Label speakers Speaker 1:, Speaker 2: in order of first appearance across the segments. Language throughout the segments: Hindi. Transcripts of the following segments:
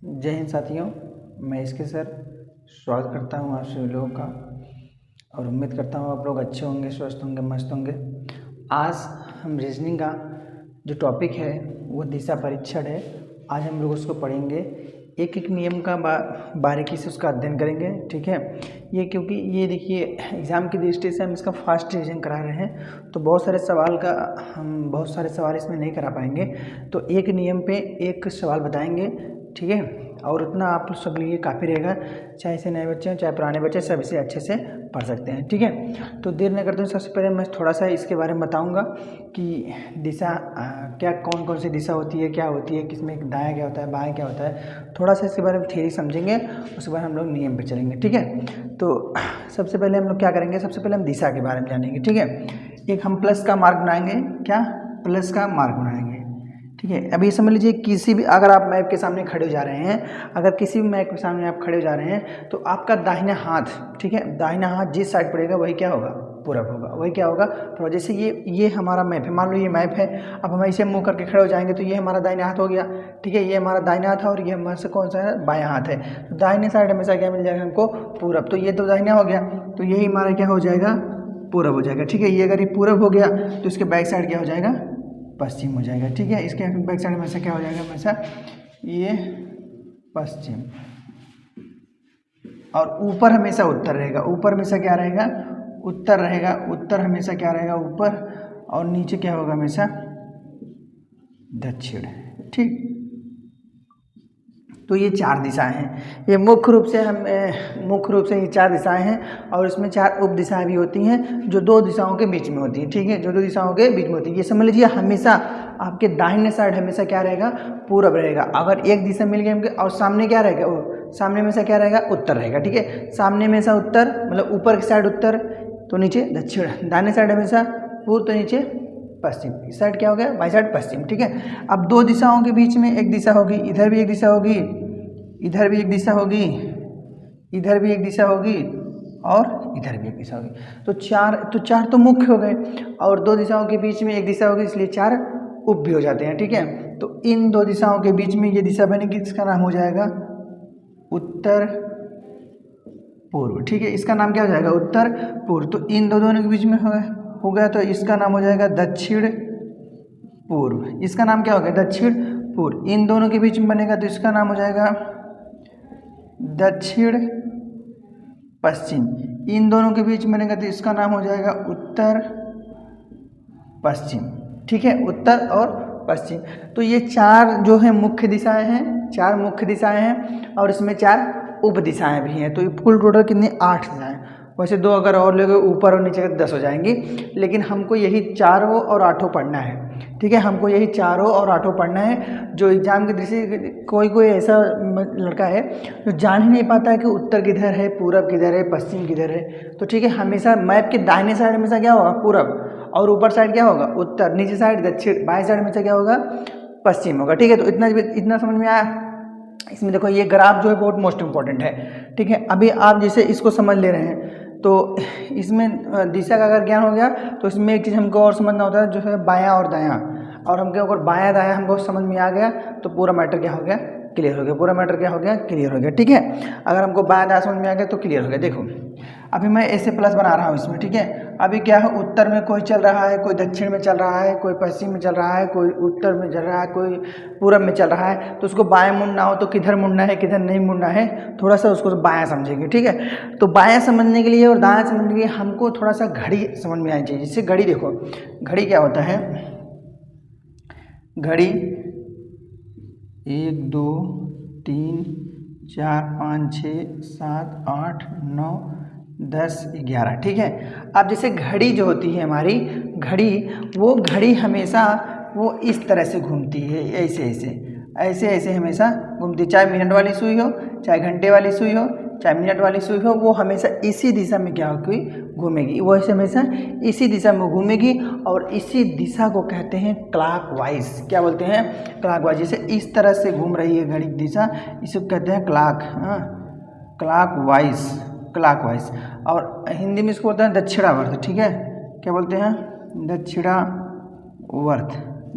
Speaker 1: जय हिंद साथियों, मैं इसके सर स्वागत करता हूँ आप सभी लोगों का और उम्मीद करता हूँ आप लोग अच्छे होंगे, स्वस्थ होंगे, मस्त होंगे। आज हम रीजनिंग का जो टॉपिक है वो दिशा परीक्षण है। आज हम लोग उसको पढ़ेंगे, एक एक नियम का बारीकी से उसका अध्ययन करेंगे। ठीक है, ये क्योंकि ये देखिए एग्ज़ाम की दृष्टि से हम इसका फास्ट रिवीजन करा रहे हैं, तो बहुत सारे सवाल इसमें नहीं करा पाएंगे। तो एक नियम पे एक सवाल बताएंगे, ठीक है, और उतना आप सब लिए काफ़ी रहेगा। चाहे से नए बच्चे हैं चाहे पुराने बच्चे, सब इसे अच्छे से पढ़ सकते हैं। ठीक है, तो देर न करते हुए सबसे पहले मैं थोड़ा सा इसके बारे में बताऊंगा कि दिशा क्या, कौन कौन सी दिशा होती है, क्या होती है, किसमें दायां क्या होता है, बाएं क्या होता है। थोड़ा सा इसके बारे में थ्योरी समझेंगे, उसके बाद हम लोग नियम पे चलेंगे। ठीक है, तो सबसे पहले हम लोग क्या करेंगे, सबसे पहले हम दिशा के बारे में जानेंगे। ठीक है, एक हम प्लस का मार्क बनाएंगे, क्या प्लस का मार्क बनाएंगे। ठीक है, अब ये समझ लीजिए किसी भी, अगर आप मैप के सामने खड़े हो जा रहे हैं, अगर किसी भी मैप के सामने आप खड़े हो जा रहे हैं, तो आपका दाहिना हाथ, ठीक है, दाहिना हाथ जिस साइड पड़ेगा वही क्या होगा, पूरब होगा। वही क्या होगा, पूरब। जैसे ये हमारा मैप है, मान लो ये मैप है, अब हम ऐसे मुंह करके खड़े हो जाएंगे तो ये हमारा दाहिना हाथ हो गया। ठीक है, ये हमारा दाहिना हाथ है और ये हमारे से कौन सा है, बायां हाथ है। तो दाहिने साइड हमेशा क्या मिल जाएगा हमको, पूरब। तो ये तो दाहिना हो गया, तो यही हमारा क्या हो जाएगा, पूरब हो जाएगा। ठीक है, ये अगर ये पूरब हो गया तो इसके बैक साइड क्या हो जाएगा, पश्चिम हो जाएगा। ठीक है, इसके बैक साइड हमेशा क्या हो जाएगा, हमेशा ये पश्चिम, और ऊपर हमेशा उत्तर रहेगा। ऊपर हमेशा क्या रहेगा, उत्तर रहेगा। उत्तर हमेशा क्या रहेगा, ऊपर, और नीचे क्या होगा, हमेशा दक्षिण। ठीक, तो ये चार दिशाएं हैं। ये मुख्य रूप से ये चार दिशाएं हैं, और इसमें चार उप दिशाएं भी होती हैं जो दो दिशाओं के बीच में होती हैं। ठीक है, जो दो दिशाओं के बीच में होती है। ये समझ लीजिए हमेशा आपके दाहिने साइड हमेशा क्या रहेगा, पूरब रहेगा। अगर एक दिशा मिल गई हमको, और सामने क्या रहेगा, सामने में से क्या रहेगा, उत्तर रहेगा। ठीक है, सामने में से उत्तर मतलब ऊपर की साइड उत्तर, तो नीचे दक्षिण। दाहिने साइड हमेशा पूर्व, तो नीचे पश्चिम। इस साइड क्या हो गया, बाई साइड पश्चिम। ठीक है, अब दो दिशाओं के बीच में एक दिशा होगी, इधर भी एक दिशा होगी, इधर भी एक दिशा होगी, इधर भी एक दिशा होगी, और इधर भी एक दिशा होगी। तो चार तो मुख्य हो गए, और दो दिशाओं के बीच में एक दिशा होगी, इसलिए चार उप भी हो जाते हैं। ठीक है, तो इन दो दिशाओं के बीच में ये दिशा बनेगी, इसका नाम हो जाएगा उत्तर पूर्व। ठीक है, इसका नाम क्या हो जाएगा, उत्तर पूर्व। तो इन दोनों के बीच में हो गया, तो इसका नाम हो जाएगा दक्षिण पूर्व। इसका नाम क्या हो गया, दक्षिण पूर्व। इन दोनों के बीच में बनेगा तो इसका नाम हो जाएगा दक्षिण पश्चिम। इन दोनों के बीच में बनेगा तो इसका नाम हो जाएगा उत्तर पश्चिम। ठीक है, उत्तर और पश्चिम। तो ये चार जो है मुख्य दिशाएं हैं, चार मुख्य दिशाएं हैं, और इसमें चार उप दिशाएं भी हैं। तो ये कुल टोटल कितनी, 8 दिशाएं। वैसे दो अगर और लोगे ऊपर और नीचे का 10 हो जाएंगी, लेकिन हमको यही चारों और आठों पढ़ना है। ठीक है, हमको यही चारों और आठों पढ़ना है। जो एग्जाम की दृष्टि, कोई ऐसा लड़का है जो जान ही नहीं पाता है कि उत्तर किधर है, पूरब किधर है, पश्चिम किधर है। तो ठीक है, हमेशा मैप के दाहिने साइड हमेशा क्या होगा, पूरब, और ऊपर साइड क्या होगा, उत्तर, नीचे साइड दक्षिण, बाएं साइड में से क्या होगा, पश्चिम होगा। ठीक है, तो इतना समझ में आया। इसमें देखो ये ग्राफ जो है बहुत मोस्ट इंपॉर्टेंट है। ठीक है, अभी आप जैसे इसको समझ ले रहे हैं, तो इसमें दिशा का अगर ज्ञान हो गया तो इसमें एक चीज़ हमको और समझना होता है, जो है बायां और दायां। और हमको अगर बायां दायां हमको समझ में आ गया तो पूरा मैटर क्या हो गया, क्लियर हो गया। पूरा मैटर क्या हो गया, क्लियर हो गया। ठीक है, अगर हमको बायां दायां समझ में आ गया तो क्लियर हो गया। देखो अभी मैं ऐसे प्लस बना रहा हूँ इसमें। ठीक है, अभी क्या है, उत्तर में कोई चल रहा है, कोई दक्षिण में चल रहा है, कोई पश्चिम में चल रहा है, कोई उत्तर में चल रहा है, कोई पूरब में चल रहा है। तो उसको बाएं मुड़ना हो तो किधर मुड़ना है, किधर नहीं मुड़ना है, थोड़ा सा उसको बायां समझेंगे। ठीक है, तो बायां समझने के लिए और दायां समझने के लिए हमको थोड़ा सा घड़ी समझ में आनी चाहिए। जैसे घड़ी, देखो घड़ी क्या होता है, घड़ी 1 2 3 4 5 6 7 8 9 10 11। ठीक है, अब जैसे घड़ी जो होती है हमारी घड़ी, वो घड़ी हमेशा वो इस तरह से घूमती है, ऐसे ऐसे ऐसे ऐसे हमेशा घूमती है। चाहे मिनट वाली सुई हो, चाहे घंटे वाली सुई हो, चाहे मिनट वाली सुई हो, वो हमेशा इसी दिशा में क्या होगी, घूमेगी। वो ऐसे हमेशा इसी दिशा में घूमेगी, और इसी दिशा को कहते हैं क्लॉकवाइज। क्या बोलते हैं, क्लॉकवाइज। जैसे इस तरह से घूम रही है घड़ी की दिशा, इसे कहते हैं क्लॉकवाइज, क्लॉकवाइज। और हिंदी में इसको बोलते हैं दक्षिणावर्त। ठीक है, क्या बोलते हैं,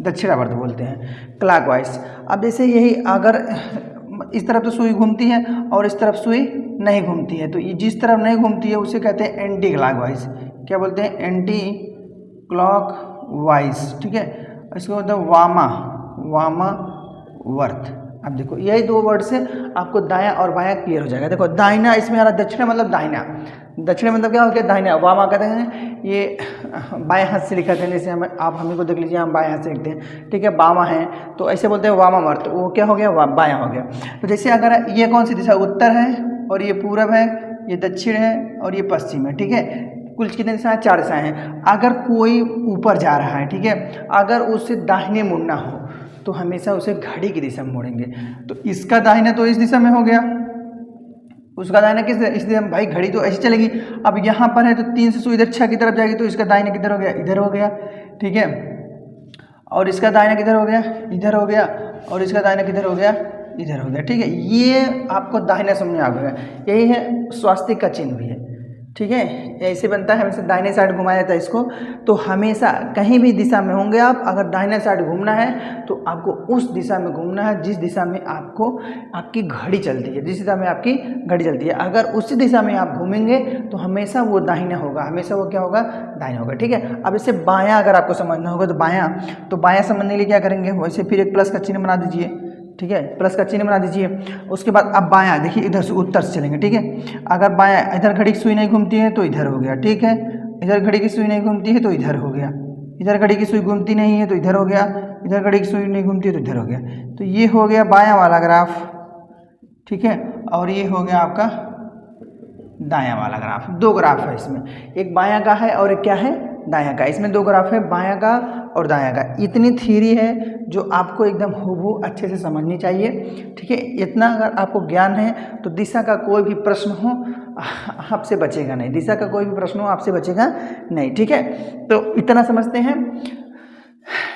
Speaker 1: दक्षिणावर्त बोलते हैं, क्लॉकवाइज। अब जैसे यही अगर इस तरफ तो सुई घूमती है और इस तरफ सुई नहीं घूमती है। तो ये जिस तरफ नहीं घूमती है उसे कहते हैं एंटी क्लॉकवाइज। क्या बोलते हैं? Anti clockwise. ठीक है, इसको बोलते हैं वामावर्त। अब देखो यही दो वर्ड से आपको दायां और बायां क्लियर हो जाएगा। देखो दाहिना इसमें आ रहा, दक्षिण मतलब दाहिना, दक्षिण मतलब क्या हो गया? दाहिना। वामा कहते हैं ये बाएं हाथ से लिखा हैं, जैसे हम आप हमें को देख लीजिए, हम बाएं हाथ से लिखते हैं। ठीक है, बामा है तो ऐसे बोलते हैं वामावर्त, वो क्या हो गया? बायां हो गया। तो जैसे अगर ये कौन सी दिशा? उत्तर है, और ये पूरब है, ये दक्षिण है और ये पश्चिम है। ठीक है, कुल कितने दिशाएं? 4 दिशाएं हैं। अगर कोई ऊपर जा रहा है, ठीक है, अगर उसे दाहिने मुड़ना हो तो हमेशा उसे घड़ी की दिशा में मोड़ेंगे। तो इसका दाहिना तो इस दिशा में हो गया, उसका दाहिना किस दिशा? इस दिशा में। भाई घड़ी तो ऐसी चलेगी। अब यहाँ पर है तो 3 से सुई इधर 6 की तरफ जाएगी, तो इसका दाहिना किधर हो गया? इधर हो गया। ठीक है, और इसका दाहिना किधर हो गया? इधर हो गया। और इसका दाहिना किधर हो गया? इधर हो गया। ठीक है, ये आपको दाहिना समझ में आ गया। यही है स्वास्तिक का चिन्ह भी है। ठीक है, ऐसे बनता है, हमेशा दाहिने साइड घुमाया जाता है इसको। तो हमेशा कहीं भी दिशा में होंगे आप, अगर दाहिने साइड घूमना है तो आपको उस दिशा में घूमना है जिस दिशा में आपको आपकी घड़ी चलती है, जिस दिशा में आपकी घड़ी चलती है। अगर उसी दिशा में आप घूमेंगे तो हमेशा वो दाहिना होगा, हमेशा वो क्या होगा? दाहिना होगा। ठीक है, अब इससे बायां अगर आपको समझना होगा तो बायां समझने के लिए क्या करेंगे? वैसे फिर एक प्लस का चिन्ह बना दीजिए। ठीक है, प्लस का चिन्ह बना दीजिए। उसके बाद अब बायां देखिए, इधर से उत्तर से चलेंगे। ठीक है, अगर बायां, इधर घड़ी की सुई नहीं घूमती है तो इधर हो गया। ठीक है, इधर घड़ी की सुई नहीं घूमती है तो इधर हो गया। इधर घड़ी की सुई घूमती नहीं है तो इधर हो गया। इधर घड़ी की सुई नहीं घूमती है तो इधर हो गया। तो ये हो गया बायां वाला ग्राफ। ठीक है, और ये हो गया आपका दायां वाला ग्राफ। 2 ग्राफ है इसमें, एक बायां का है और एक क्या है? दायां का। इसमें 2 ग्राफ है, बायां का और दायां का। इतनी थ्योरी है जो आपको एकदम हूबहू अच्छे से समझनी चाहिए। ठीक है, इतना अगर आपको ज्ञान है तो दिशा का कोई भी प्रश्न हो आपसे बचेगा नहीं, दिशा का कोई भी प्रश्न हो आपसे बचेगा नहीं। ठीक है, तो इतना समझते हैं।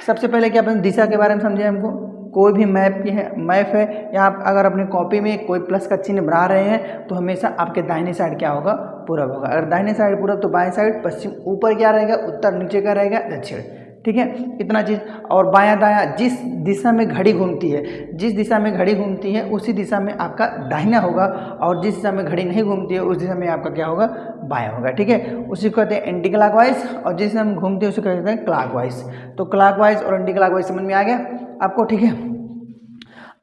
Speaker 1: सबसे पहले क्या अपन दिशा के बारे में समझे? हमको कोई भी मैप है या आप अगर अपनी कॉपी में कोई प्लस का चिन्ह बना रहे हैं तो हमेशा आपके दाहिने साइड क्या होगा? पूरब होगा। अगर दाहिने साइड पूरब तो बाएं साइड पश्चिम, ऊपर क्या रहेगा? उत्तर, नीचे क्या रहेगा? दक्षिण। ठीक है, इतना चीज़। और बायां दायां जिस दिशा में घड़ी घूमती है, जिस दिशा में घड़ी घूमती है उसी दिशा में आपका दाहिना होगा, और जिस दिशा में घड़ी नहीं घूमती है उस दिशा में आपका क्या होगा? बायां होगा। ठीक है, उसी को कहते हैं एंटी क्लॉकवाइज, और जिस दिशा में घूमती है उसे कहते हैं क्लॉकवाइज। तो क्लॉकवाइज और एंटी क्लॉकवाइज समझ में आ गया आपको? ठीक है,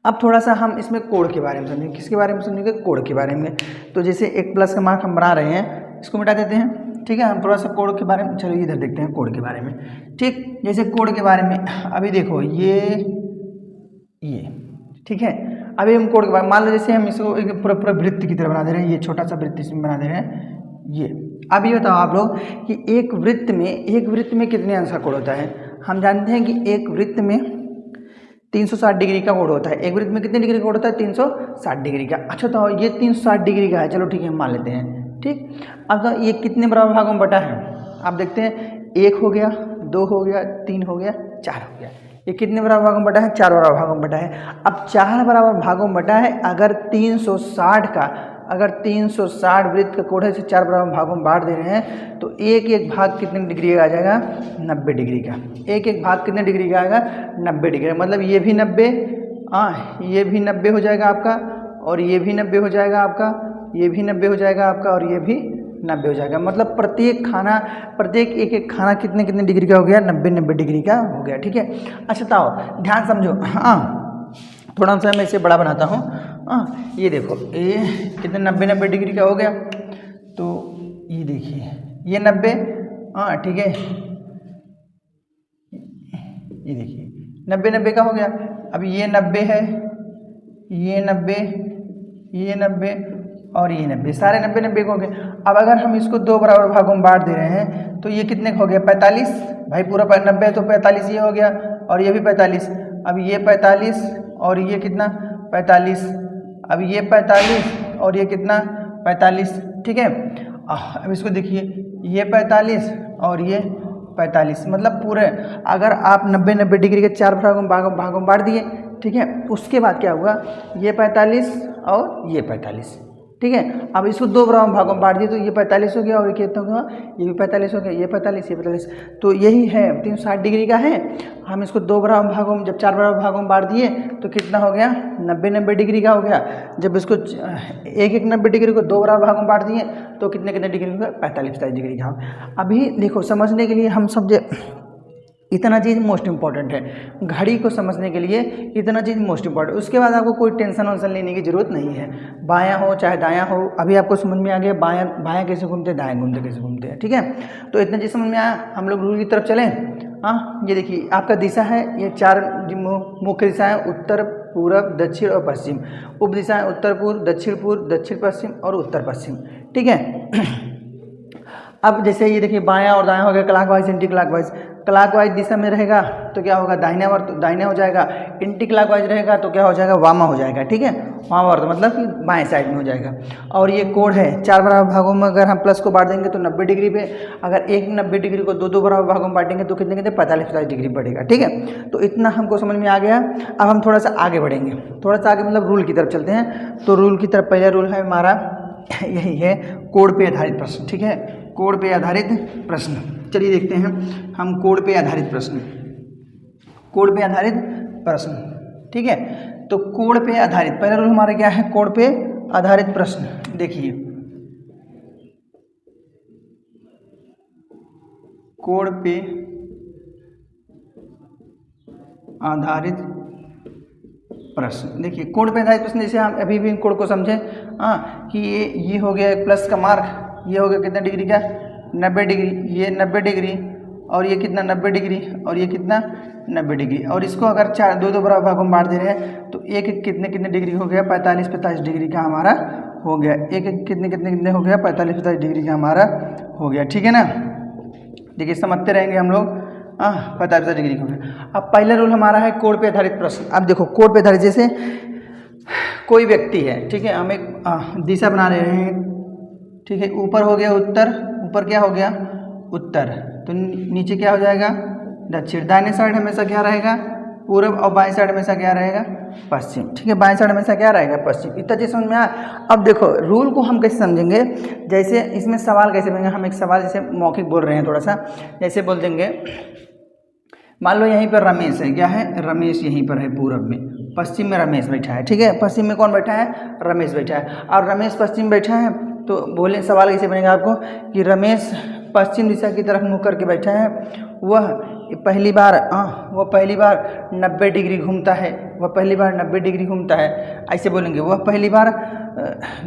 Speaker 1: अब थोड़ा सा हम इसमें कोड के बारे में समझेंगे। किसके बारे में समझेंगे? कोड के बारे में। तो जैसे एक प्लस का मार्क हम बना रहे हैं, इसको मिटा देते हैं। ठीक है, हम थोड़ा सा कोड के बारे में, चलो इधर देखते हैं कोड के बारे में। ठीक, जैसे कोड के बारे में अभी देखो ये ठीक है, अभी हम कोड के बारे में मान लो जैसे हम इसको एक पूरा वृत्त की तरह बना दे रहे हैं, ये छोटा सा वृत्त इसमें बना दे रहे हैं। ये अब ये बताओ आप लोग कि एक वृत्त में कितने अंश का कोण होता है? हम जानते हैं कि एक वृत्त में 360 डिग्री का कोण होता है। एक वृत्त में कितने डिग्री का कोण होता है? 360 डिग्री का। अच्छा, तो ये 360 डिग्री का है, चलो ठीक है, हम मान लेते हैं। ठीक, अब तो ये कितने बराबर भागों में बटा है? आप देखते हैं 1 हो गया, 2 हो गया, 3 हो गया, 4 हो गया। ये कितने बराबर भागों में बटा है? 4 बराबर भागों में बटा है। अब 4 बराबर भागों में बटा है। अगर 360 वृत्त का कोण है, इसे 4 बराबर भागों में बांट दे रहे हैं तो एक एक भाग कितने डिग्री का आ जाएगा? 90 डिग्री का। एक एक भाग कितने डिग्री का आएगा? 90 डिग्री। मतलब ये भी 90, ये भी 90 हो जाएगा आपका, और ये भी 90 हो जाएगा आपका, ये भी 90 हो जाएगा आपका, और ये भी 90 हो जाएगा। मतलब प्रत्येक एक एक खाना कितने डिग्री का हो गया? 90 डिग्री का हो गया। ठीक है, अच्छा ताओ ध्यान समझो। थोड़ा सा मैं इसे बड़ा बनाता हूँ। ये देखो, ये कितने 90 डिग्री का हो गया। तो ये देखिए, ये 90, ठीक है, ये देखिए 90 का हो गया। अब ये 90 है, ये 90, ये 90 और ये 90, सारे 90 हो गए। अब अगर हम इसको 2 बराबर भागों में बांट दे रहे हैं तो ये कितने हो गया? 45। भाई पूरा 90 है तो 45 ये हो गया, और ये भी 45। अब ये 45 और ये कितना? 45। अब ये 45 और ये कितना? 45। ठीक है, अब इसको देखिए, ये 45 और ये 45, मतलब पूरे अगर आप 90 डिग्री के 4 भागों में बांट दिए। ठीक है, उसके बाद क्या हुआ? ये 45 और ये 45। ठीक है। अब इसको दो बराबर भागों में बांट दिए तो ये 45 हो गया और ये कितना हुआ, ये भी 45 हो गया, ये 45, ये 45। तो यही है 360 डिग्री का है। हम इसको दो बराबर भागों में, जब 4 बराबर भागों में बांट दिए तो कितना हो गया, 90 डिग्री का हो गया। जब इसको एक 90 डिग्री को दो बराबर भागों में बांट दिए तो कितने डिग्री हो गया, 45 डिग्री का। अभी देखो समझने के लिए हम समझे, इतना चीज़ मोस्ट इंपॉर्टेंट है, घड़ी को समझने के लिए इतना चीज़ मोस्ट इंपॉर्टेंट। उसके बाद आपको कोई टेंशन वेंशन लेने की जरूरत नहीं है, बायां हो चाहे दायां हो। अभी आपको समझ में आ गया बायां कैसे घूमते हैं, दाएं घूमते कैसे घूमते हैं, ठीक है। तो इतना चीज़ समझ में आया। हम लोग रूल की तरफ चलें। हाँ, ये देखिए आपका दिशा है, ये 4 मुख्य दिशाएँ, उत्तर पूरब दक्षिण और पश्चिम। उप दिशाएँ उत्तर पूर्व, दक्षिण पश्चिम और उत्तर पश्चिम, ठीक है। अब जैसे ये देखिए बायां और दायां हो गया, क्लॉकवाइज एंटी क्लॉकवाइज। क्लॉकवाइज दिशा में रहेगा तो क्या होगा, दाहिना हो जाएगा। एंटी क्लॉकवाइज रहेगा तो क्या हो जाएगा, वामा हो जाएगा, ठीक है। वामावर्त मतलब कि बाएं साइड में हो जाएगा। और ये कोण है, 4 बराबर भागों में अगर हम प्लस को बांट देंगे तो 90 डिग्री पे, अगर एक 90 डिग्री को दो बराबर भागों में बांटेंगे तो कितने 45 डिग्री बढ़ेगा, ठीक है। तो इतना हमको समझ में आ गया। अब हम थोड़ा सा आगे बढ़ेंगे, थोड़ा सा आगे मतलब रूल की तरफ चलते हैं। तो रूल की तरफ पहला रूल है हमारा यही है, कोण पे आधारित प्रश्न, ठीक है। कोण पे आधारित प्रश्न, चलिए देखते हैं हम कोण पे आधारित प्रश्न, कोण पे आधारित प्रश्न, ठीक है। तो कोण पे आधारित पहला रूल हमारा क्या है, कोण पे आधारित प्रश्न। देखिए कोण पे आधारित प्रश्न, देखिए कोण पे आधारित प्रश्न, जैसे हम अभी भी कोण को समझें, हाँ, कि ये हो गया एक प्लस का मार्क, ये हो गया कितना डिग्री का, 90 डिग्री, ये 90 डिग्री और ये कितना 90 डिग्री और ये कितना 90 डिग्री। और इसको अगर दो बराबर भागों में बांट दे रहे हैं तो एक कितने डिग्री हो गया, 45 डिग्री का हमारा हो गया। एक कितने हो गया, 45 डिग्री का हमारा हो गया, ठीक है ना। देखिए समझते रहेंगे हम लोग। 45 डिग्री हो गया। अब पहला रूल हमारा है कोण पे आधारित प्रश्न। अब देखो कोण पे आधारित, जैसे कोई व्यक्ति है, ठीक है, हम एक दिशा बना रहे हैं, ठीक है। ऊपर हो गया उत्तर, ऊपर क्या हो गया, उत्तर, तो नीचे क्या हो जाएगा, दक्षिण। दाहिने साइड हमेशा क्या रहेगा, पूर्व, और बाएं साइड हमेशा क्या रहेगा, पश्चिम, ठीक है। बाएं साइड हमेशा क्या रहेगा, पश्चिम। इतना चीज समझ में आया। अब देखो रूल को हम कैसे समझेंगे, जैसे इसमें सवाल कैसे बनेंगे। हम एक सवाल जैसे मौखिक बोल रहे हैं थोड़ा सा, जैसे बोल देंगे, मान लो यहीं पर रमेश है, क्या है, रमेश यहीं पर है पूरब में, पश्चिम में रमेश बैठा है, ठीक है। पश्चिम में कौन बैठा है, रमेश बैठा है। और रमेश पश्चिम बैठा है, तो बोले सवाल कैसे बनेगा आपको कि रमेश पश्चिम दिशा की तरफ मुँह करके बैठा है, वह पहली बार 90 डिग्री घूमता है, वह पहली बार 90 डिग्री घूमता है, ऐसे बोलेंगे। वह पहली बार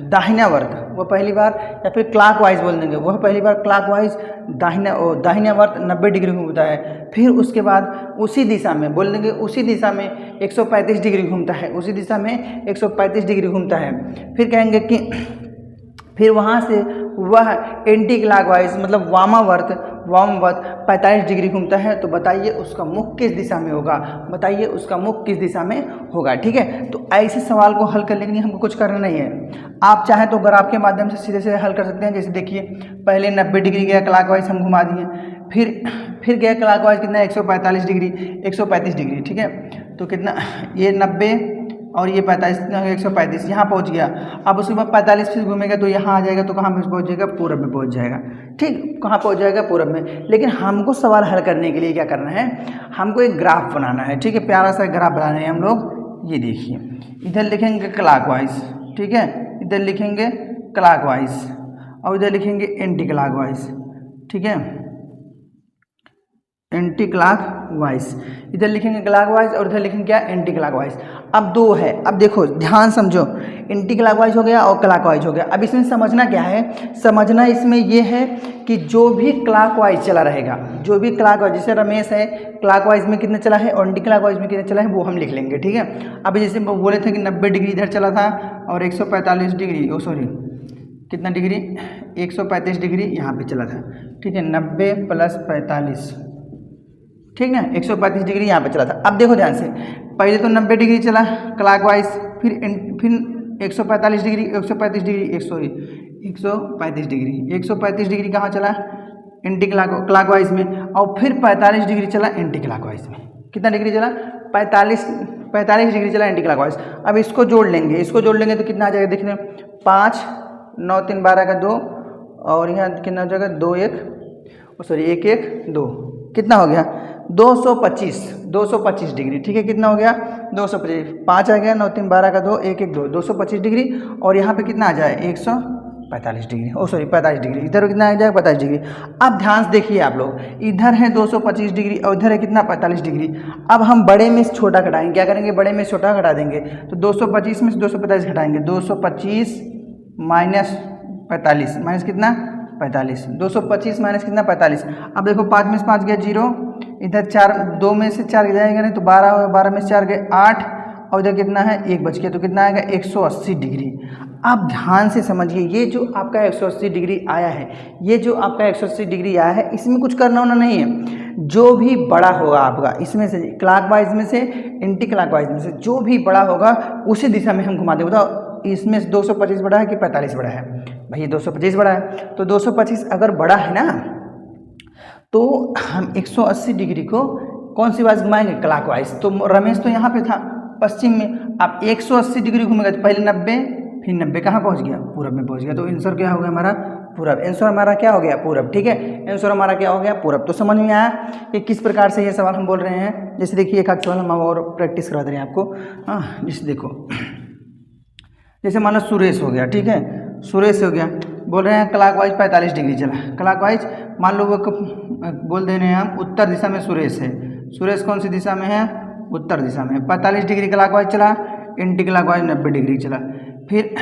Speaker 1: दाहिनावर्त, वह पहली बार, या फिर क्लॉकवाइज बोल देंगे, वह पहली बार क्लॉकवाइज दाहिनावर्त 90 डिग्री घूमता है। फिर उसके बाद उसी दिशा में बोल देंगे, उसी दिशा में 135 डिग्री घूमता है, उसी दिशा में 135 डिग्री घूमता है। फिर कहेंगे कि फिर वहाँ से वह एंटी क्लॉकवाइज मतलब वामावर्त 45 डिग्री घूमता है। तो बताइए उसका मुख किस दिशा में होगा, बताइए उसका मुख किस दिशा में होगा, ठीक है। तो ऐसे सवाल को हल करने के लिए हमको कुछ करना नहीं है। आप चाहें तो ग्राफ के माध्यम से सीधे सीधे हल कर सकते हैं। जैसे देखिए पहले 90 डिग्री गया क्लॉकवाइज, हम घुमा दिए, फिर गया क्लॉकवाइज कितना 135 डिग्री, ठीक है। तो कितना, ये 90 और ये 45, 135 यहाँ पहुँच गया। अब उसके बाद 45 फिर घूमेगा तो यहाँ आ जाएगा, तो कहाँ पे पहुँच जाएगा, पूरब में पहुँच जाएगा, ठीक। कहाँ पहुँच जाएगा, पूरब में। लेकिन हमको सवाल हल करने के लिए क्या करना है, हमको एक ग्राफ बनाना है, ठीक है। प्यारा सा ग्राफ बनाना है हम लोग। ये देखिए, इधर लिखेंगे क्लॉकवाइज, ठीक है, इधर लिखेंगे क्लॉकवाइज और इधर लिखेंगे एंटी क्लॉकवाइज, ठीक है, एंटी क्लॉकवाइज। इधर लिखेंगे क्लॉकवाइज और इधर लिखेंगे क्या, एंटी क्लॉकवाइज। अब दो है, अब देखो ध्यान समझो, एंटी क्लॉकवाइज हो गया और क्लॉकवाइज हो गया। अब इसमें समझना क्या है, समझना इसमें ये है कि जो भी क्लॉकवाइज चला रहेगा, जो भी क्लॉकवाइज, जैसे रमेश है क्लॉकवाइज में कितने चला है और एंटी क्लॉकवाइज में कितने चला है, वो हम लिख लेंगे, ठीक है। अभी जैसे बोले थे कि 90 डिग्री इधर चला था और 145 डिग्री, कितना डिग्री, 135 डिग्री यहाँ पे चला था, ठीक है। 90 + 45, ठीक ना, 135 डिग्री यहाँ पे चला था। अब देखो ध्यान से, पहले तो 90 डिग्री चला क्लॉकवाइज, फिर 135 डिग्री, 135 डिग्री कहाँ चला, एंटी क्लॉकवाइज में, और फिर 45 डिग्री चला एंटी क्लॉकवाइज में। कितना डिग्री चला, 45 डिग्री चला एंटी क्लॉकवाइज। अब इसको जोड़ लेंगे तो कितना आ जाएगा, देखने 5 9 3 12 का 2 और यहाँ कितना हो जाएगा 2 1 सॉरी 1 1 2 कितना हो गया 225 डिग्री। ठीक है, कितना हो गया 225, 5 आ गया, 9 3 12 का 2 1 1 2 225 डिग्री। और यहाँ पे कितना आ जाए 145 डिग्री, 45 डिग्री। इधर कितना आ जाएगा 45 डिग्री। अब ध्यान से देखिए आप लोग, इधर है 225 डिग्री और इधर है कितना 45 डिग्री। अब हम बड़े में से छोटा घटाएंगे, क्या करेंगे बड़े में से छोटा घटा देंगे। तो 225 में से 245 घटाएंगे, 225 माइनस 45 माइनस कितना 45, 225 माइनस कितना 45। अब देखो 5 में से 5 गया 0, इधर 4 2 में से 4 जाएगा नहीं तो 12, 12 में से 4 गए 8 और इधर कितना है 1 बच गया, तो कितना आएगा 180 डिग्री। आप ध्यान से समझिए, ये जो आपका 180 डिग्री आया है, ये जो आपका 180 डिग्री आया है, इसमें कुछ करना होना नहीं है। जो भी बड़ा होगा आपका इसमें से, क्लॉकवाइज में से एंटी क्लॉकवाइज में से जो भी बड़ा होगा उसी दिशा में हम घुमा देंगे। बताओ इसमें से 225 बड़ा है कि 45 बड़ा है? भाई 225 बड़ा है, तो 225 अगर बड़ा है ना तो हम 180 डिग्री को कौन सी वाइज घुमाएंगे क्लॉकवाइज। तो रमेश तो यहाँ पे था पश्चिम में, अब 180 डिग्री घूमेगा तो पहले 90 फिर 90 कहाँ पहुँच गया पूरब में पहुँच गया। तो आंसर क्या हो गया हमारा पूरब। आंसर हमारा क्या हो गया पूरब। ठीक है, आंसर हमारा क्या हो गया पूरब। तो समझ में आया कि किस प्रकार से ये सवाल हम बोल रहे हैं। जैसे देखिए एक आध सवाल हम और प्रैक्टिस करा दे रहे हैं आपको। हाँ जैसे देखो, जैसे मानो सुरेश हो गया, ठीक है सुरेश हो गया, बोल रहे हैं क्लॉकवाइज 45 डिग्री चला। क्लॉकवाइज मान लो वो बोल दे रहे हैं हम उत्तर दिशा में सुरेश है। सुरेश कौन सी दिशा में है उत्तर दिशा में, 45 डिग्री क्लॉकवाइज चला, एंटी क्लॉकवाइज 90 डिग्री चला। फिर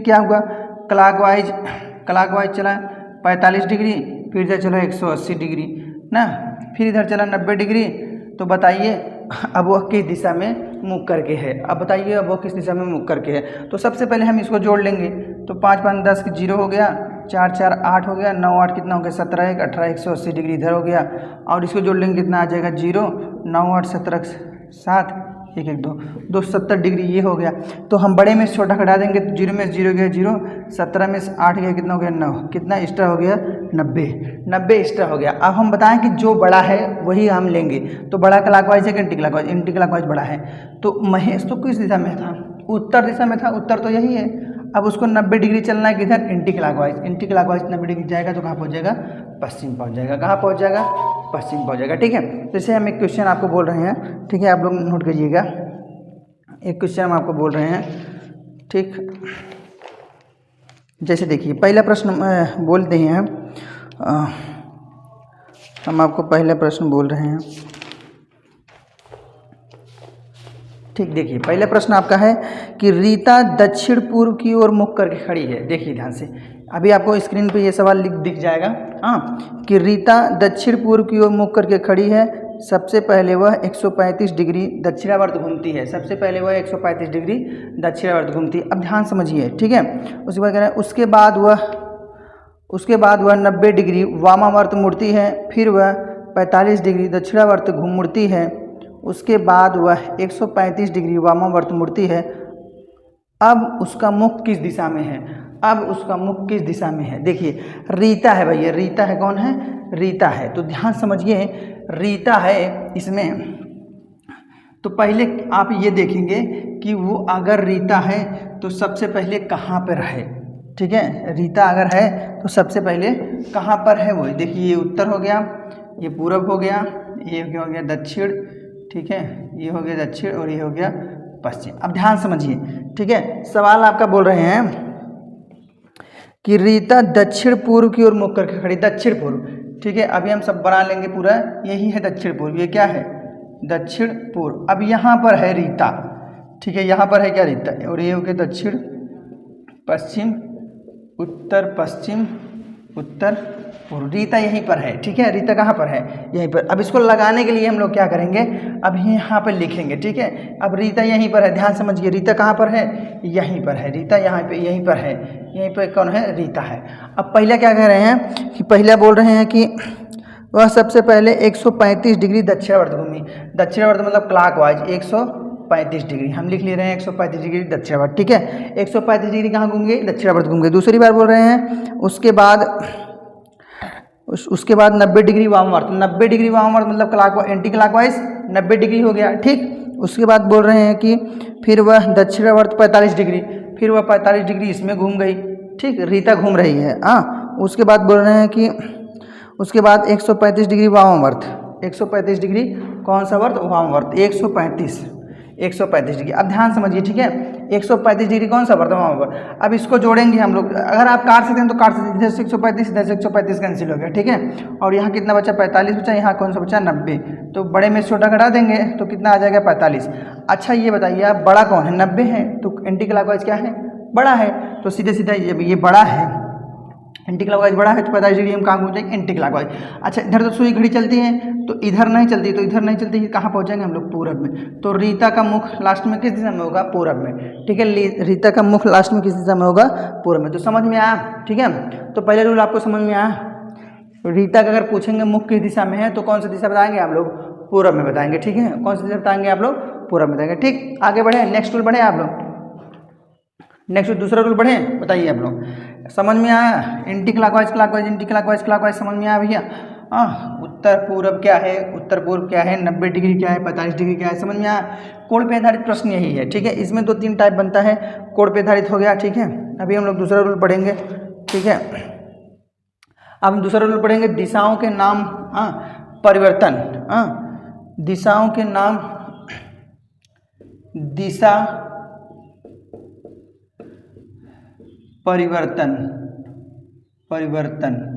Speaker 1: क्या हुआ क्लॉकवाइज चला 45 डिग्री, फिर इधर चला 180 डिग्री ना, फिर इधर चला 90 डिग्री। तो बताइए अब वह किस दिशा में मुख करके है। अब बताइए अब वो किस दिशा में मुख करके है। तो सबसे पहले हम इसको जोड़ लेंगे। तो 5 5 10 0 हो गया, 4 4 8 हो गया, 9 8 कितना हो गया 17 1 18 180 डिग्री इधर हो गया। और इसको जोड़ लेंगे कितना आ जाएगा 0 9 8 17 7 1 1 2 270 डिग्री ये हो गया। तो हम बड़े में से छोटा घटा देंगे तो 0 में से 0 गया 0, 17 में से 8 गया कितना हो गया 9, कितना एक्स्ट्रा हो गया 90 एक्स्ट्रा हो गया। अब हम बताएं कि जो बड़ा है वही हम लेंगे। तो बड़ा क्लॉकवाइज है कि एंटी क्लॉकवाइज, एंटी क्लॉकवाइज बड़ा है। तो महेश तो किस दिशा में था उत्तर दिशा में था, उत्तर तो यही है। अब उसको 90 डिग्री चलना है किधर anti clockwise, anti clockwise 90 degree जाएगा तो कहाँ पहुँच जाएगा पश्चिम पहुँच जाएगा। कहाँ पहुँच जाएगा पश्चिम पहुँच जाएगा। ठीक है, जैसे हम एक क्वेश्चन आपको बोल रहे हैं, ठीक है आप लोग नोट कीजिएगा। एक क्वेश्चन हम आपको बोल रहे हैं, ठीक जैसे देखिए पहला प्रश्न बोलते हैं हम आपको पहला प्रश्न बोल रहे हैं। ठीक देखिए पहला प्रश्न आपका है कि रीता दक्षिण पूर्व की ओर मुख करके खड़ी है। देखिए ध्यान से, अभी आपको स्क्रीन पे ये सवाल दिख जाएगा। हाँ कि रीता दक्षिण पूर्व की ओर मुख करके खड़ी है। सबसे पहले वह 135 डिग्री दक्षिणावर्त घूमती है। सबसे पहले वह 135 डिग्री दक्षिणावर्त घूमती है। अब ध्यान समझिए, ठीक है। उसके बाद कह रहे हैं उसके बाद वह 90 डिग्री वामावर्त मुड़ती है। फिर वह 45 डिग्री दक्षिणावर्त घूम मुड़ती है। उसके बाद वह 135 डिग्री वामावर्त मुड़ती है। अब उसका मुख किस दिशा में है, अब उसका मुख किस दिशा में है। देखिए रीता है भैया, रीता है, कौन है रीता है। तो ध्यान समझिए रीता है इसमें। तो पहले आप ये देखेंगे कि वो अगर रीता है तो सबसे पहले कहाँ पर है। ठीक है, रीता अगर है तो सबसे पहले कहाँ पर है वो। देखिए ये उत्तर हो गया, ये पूरब हो गया, ये हो गया दक्षिण, ठीक है, ये हो गया दक्षिण और ये हो गया पश्चिम। अब ध्यान समझिए, ठीक है। सवाल आपका बोल रहे हैं कि रीता दक्षिण पूर्व की ओर मुख करके खड़ी, दक्षिण पूर्व, ठीक है। अभी हम सब बना लेंगे पूरा, यही है दक्षिण पूर्व, ये क्या है दक्षिण पूर्व। अब यहाँ पर है रीता, ठीक है, यहाँ पर है क्या रीता, और ये हो गया दक्षिण पश्चिम, उत्तर पश्चिम, उत्तर पूर्व। रीता यहीं पर है, ठीक है। रीता कहाँ पर है, यहीं पर। अब इसको लगाने के लिए हम लोग क्या करेंगे, अब यहाँ पर लिखेंगे, ठीक है। अब रीता यहीं पर है, ध्यान समझिए, रीता कहाँ पर है, यहीं पर है। रीता यहाँ पे यहीं पर है, यहीं पर कौन है रीता है। अब पहला क्या कह रहे हैं कि पहला बोल रहे हैं कि वह सबसे पहले 135 डिग्री दक्षिणावर्त घूमी। दक्षिणावर्त मतलब क्लॉकवाइज 135 डिग्री, हम लिख ले रहे हैं 135 डिग्री दक्षिणावर्त, ठीक है। 135 डिग्री कहाँ घूम गई, दक्षिणावर्त घूम गई। दूसरी बार बोल रहे हैं उसके बाद 90 डिग्री वामवर्त। 90 डिग्री वामवर्त मतलब क्लॉकवाइज, एंटी क्लॉकवाइज 90 डिग्री हो गया, ठीक। उसके बाद बोल रहे हैं कि फिर वह दक्षिणावर्त 45 डिग्री, फिर वह 45 डिग्री इसमें घूम गई,
Speaker 2: ठीक, रीता घूम रही है। हाँ, उसके बाद बोल रहे हैं कि उसके बाद 135 डिग्री वामावर्त, 135 डिग्री कौन सा वर्त? वामावर्त, 135 डिग्री। अब ध्यान समझिए, ठीक है, 135 डिग्री कौन सा वर्त? वामावर्त। अब इसको जोड़ेंगे हम लोग, अगर आप काट सकते हैं तो काट सकते हैं, इधर से 135, इधर से 135 कैंसिल हो गया, ठीक है। और यहाँ कितना बचा? 45 बचा, यहाँ कौन सा बचा? 90। तो बड़े में छोटा घटा देंगे तो कितना आ जाएगा? 45। अच्छा ये बताइए आप, बड़ा कौन है? 90 है, तो एंटी क्लॉकवाइज क्या है? बड़ा है। तो सीधे सीधा ये बड़ा है, एंटी क्लॉकवाइज बड़ा है, तो 45 डिग्री हम कहाँ पहुँच जाएंगे? Anti clockwise. अच्छा इधर तो सुई घड़ी चलती है, तो इधर नहीं चलती, तो इधर नहीं चलती, कहाँ पहुँचेंगे हम लोग? पूरब में। तो रीता का मुख लास्ट में किस दिशा में होगा? पूरब में, ठीक है। रीता का मुख लास्ट में किस दिशा में होगा? पूरब में। तो समझ में आया, ठीक है। तो पहले रूल आपको समझ में आया। रीता का अगर पूछेंगे मुख किस दिशा में है, तो कौन सी दिशा बताएंगे आप लोग? पूरब में बताएंगे, ठीक है। कौन सी दिशा बताएंगे आप लोग? पूरब में बताएंगे, ठीक। आगे बढ़े, नेक्स्ट रूल बढ़े आप लोग, नेक्स्ट दूसरा रूल बढ़े, बताइए आप लोग। समझ में आया? Anti clockwise clockwise, anti clockwise clockwise, समझ में आया भैया? उत्तर पूरब क्या है, उत्तर पूर्व क्या है, 90 डिग्री क्या है, 45 डिग्री क्या है, समझ में आया? कोण पे आधारित प्रश्न यही है, ठीक है। इसमें 2-3 टाइप बनता है, कोण पे आधारित हो गया, ठीक है। अभी हम लोग दूसरा रूल पढ़ेंगे, ठीक है। अब हम दूसरा रूल पढ़ेंगे, दिशाओं के नाम परिवर्तन, दिशाओं के नाम, दिशा परिवर्तन, परिवर्तन,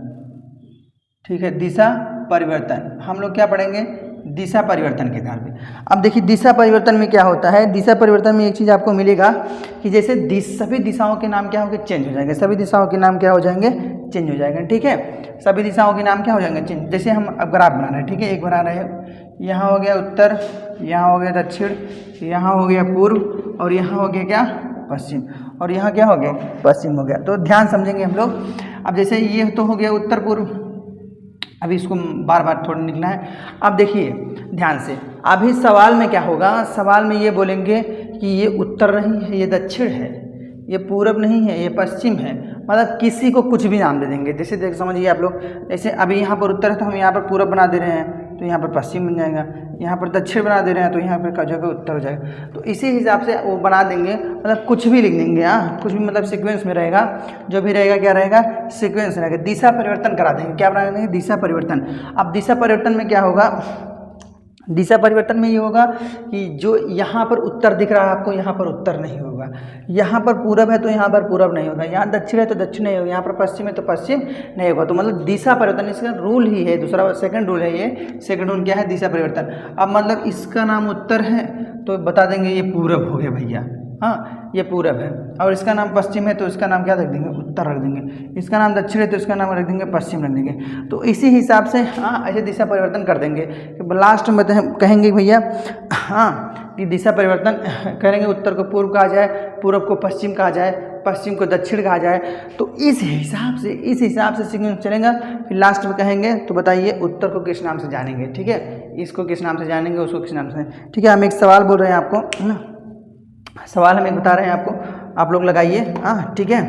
Speaker 2: ठीक है। दिशा परिवर्तन हम लोग क्या पढ़ेंगे? दिशा परिवर्तन के आधार पे। अब देखिए दिशा परिवर्तन में क्या होता है, दिशा परिवर्तन में एक चीज़ आपको मिलेगा कि जैसे सभी दिशाओं के नाम क्या होंगे? चेंज हो जाएंगे, सभी दिशाओं के नाम क्या हो जाएंगे? चेंज हो जाएंगे, ठीक है। सभी दिशाओं के नाम क्या हो जाएंगे? चेंज। जैसे हम अब ग्राफ बना रहे हैं, ठीक है, एक बना रहे हैं, यहाँ हो गया उत्तर, यहाँ हो गया दक्षिण, यहाँ हो गया पूर्व, और यहाँ हो गया क्या? पश्चिम, और यहाँ क्या हो गया? पश्चिम हो गया। तो ध्यान समझेंगे हम लोग। अब जैसे ये तो हो गया उत्तर पूर्व, अभी इसको बार बार थोड़ा निकला है। अब देखिए ध्यान से, अभी सवाल में क्या होगा? सवाल में ये बोलेंगे कि ये उत्तर नहीं है, ये दक्षिण है, ये पूरब नहीं है, ये पश्चिम है, मतलब किसी को कुछ भी नाम दे देंगे। जैसे देख समझिए आप लोग, जैसे अभी यहाँ पर उत्तर है तो हम यहाँ पर पूरब बना दे रहे हैं, तो यहाँ पर पश्चिम बन जाएगा, यहाँ पर दक्षिण बना दे रहे हैं तो यहाँ पर क्या जगह उत्तर हो जाएगा। तो इसी हिसाब से वो बना देंगे, मतलब कुछ भी लिख देंगे, कुछ भी मतलब सीक्वेंस में रहेगा, जो भी रहेगा क्या रहेगा? सीक्वेंस रहेगा। दिशा परिवर्तन करा देंगे, क्या बना देंगे? दिशा परिवर्तन। अब दिशा परिवर्तन में क्या होगा? दिशा परिवर्तन में ये होगा कि जो यहाँ पर उत्तर दिख रहा है आपको, यहाँ पर उत्तर नहीं होगा, यहाँ पर पूरब है तो यहाँ पर पूरब नहीं होगा, यहाँ दक्षिण है तो दक्षिण नहीं होगा, यहाँ पर पश्चिम है तो पश्चिम नहीं होगा। तो मतलब दिशा परिवर्तन इसका रूल ही है, दूसरा सेकंड रूल है ये। सेकंड रूल क्या है? दिशा परिवर्तन। अब मतलब इसका नाम उत्तर है तो बता देंगे ये पूरब हो गया भैया, ये पूरब है। और इसका नाम पश्चिम है तो इसका नाम क्या रख देंगे? उत्तर रख देंगे। इसका नाम दक्षिण है तो इसका नाम रख देंगे पश्चिम रख देंगे। तो इसी हिसाब से ऐसे दिशा परिवर्तन कर देंगे। लास्ट में कहेंगे भैया कि दिशा परिवर्तन करेंगे, उत्तर को पूर्व कहा जाए, पूर्व को पश्चिम कहा जाए, पश्चिम को दक्षिण कहा जाए। तो इस हिसाब से सीक्वेंस चलेगा। फिर लास्ट में कहेंगे तो बताइए उत्तर को किस नाम से जानेंगे, ठीक है, इसको किस नाम से जानेंगे, उसको किस नाम से, ठीक है। हम एक सवाल बोल रहे हैं आपको, है ना, सवाल हम एक बता रहे हैं आपको, आप लोग लगाइए, ठीक है।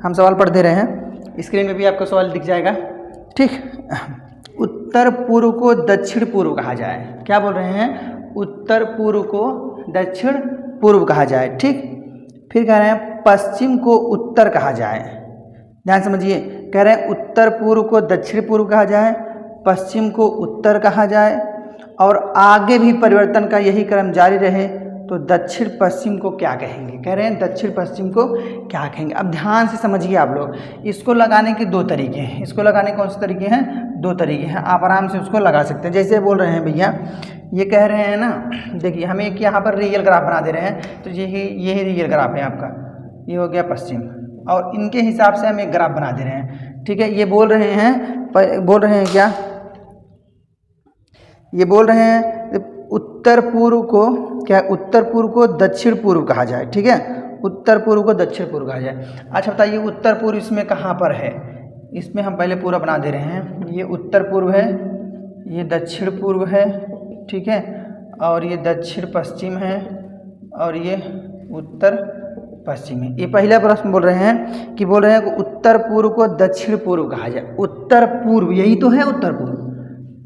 Speaker 2: हम सवाल पढ़ दे रहे हैं, स्क्रीन में भी आपको सवाल दिख जाएगा, ठीक। उत्तर पूर्व को दक्षिण पूर्व कहा जाए, क्या बोल रहे हैं? उत्तर पूर्व को दक्षिण पूर्व कहा जाए, ठीक। फिर कह रहे हैं पश्चिम को उत्तर कहा जाए, ध्यान समझिए, कह रहे हैं उत्तर पूर्व को दक्षिण पूर्व कहा जाए, पश्चिम को उत्तर कहा जाए, और आगे भी परिवर्तन का यही क्रम जारी रहे तो दक्षिण पश्चिम को क्या कहेंगे? कह रहे हैं दक्षिण पश्चिम को क्या कहेंगे। अब ध्यान से समझिए आप लोग, इसको लगाने के 2 तरीके हैं। इसको लगाने के कौन से तरीके हैं? 2 तरीके हैं, आप आराम से उसको लगा सकते हैं। जैसे बोल रहे हैं भैया, ये कह रहे हैं ना, देखिए हम एक यहाँ पर रियल ग्राफ बना दे रहे हैं, तो यही रियल ग्राफ है आपका, ये हो गया पश्चिम, और इनके हिसाब से हम एक ग्राफ बना दे रहे हैं, ठीक है। ये बोल रहे हैं क्या? ये बोल रहे हैं उत्तर पूर्व को क्या? उत्तर पूर्व को दक्षिण पूर्व कहा जाए, ठीक है, उत्तर पूर्व को दक्षिण पूर्व कहा जाए। अच्छा बताइए उत्तर पूर्व इसमें कहाँ पर है? इसमें हम पहले पूरा बना दे रहे हैं, ये उत्तर पूर्व है, ये दक्षिण पूर्व है, ठीक है, और ये दक्षिण पश्चिम है, और ये उत्तर पश्चिम है। ये पहला प्रश्न बोल रहे हैं कि उत्तर पूर्व को दक्षिण पूर्व कहा जाए। उत्तर पूर्व यही तो है, उत्तर पूर्व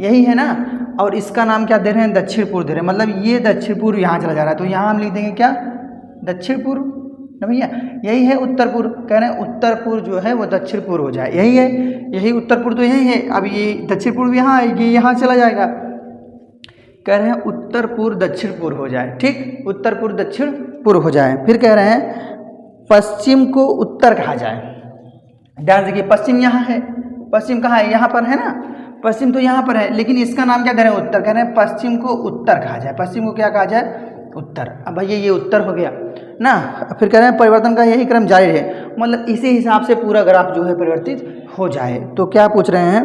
Speaker 2: यही है ना, और इसका नाम क्या दे रहे हैं? दक्षिण पूर्व दे रहे हैं, मतलब ये दक्षिण पूर्व यहाँ चला जा रहा है, तो यहाँ हम लिख देंगे क्या? दक्षिण पूर्व ना भैया, यही है उत्तर पूर्व। कह रहे हैं उत्तर पूर्व जो है वो दक्षिण पूर्व हो जाए, यही है, यही उत्तर पूर्व तो यही है। अब ये दक्षिण पूर्व यहाँ आएगी, यहाँ चला जाएगा। कह रहे हैं उत्तर पूर्व दक्षिण पूर्व हो जाए, ठीक, उत्तर पूर्व दक्षिण पूर्व हो जाए। फिर कह रहे हैं पश्चिम को उत्तर कहा जाए। ध्यान देखिए, पश्चिम यहाँ है, पश्चिम कहाँ है, यहाँ पर है ना, पश्चिम तो यहाँ पर है, लेकिन इसका नाम क्या कह रहे हैं, उत्तर। कह रहे हैं पश्चिम को उत्तर कहा जाए, पश्चिम को क्या कहा जाए, उत्तर। अब भैया ये उत्तर हो गया ना। फिर कह रहे हैं परिवर्तन का यही क्रम जारी रहे, मतलब इसी हिसाब से पूरा ग्राफ जो है परिवर्तित हो जाए। तो क्या पूछ रहे हैं,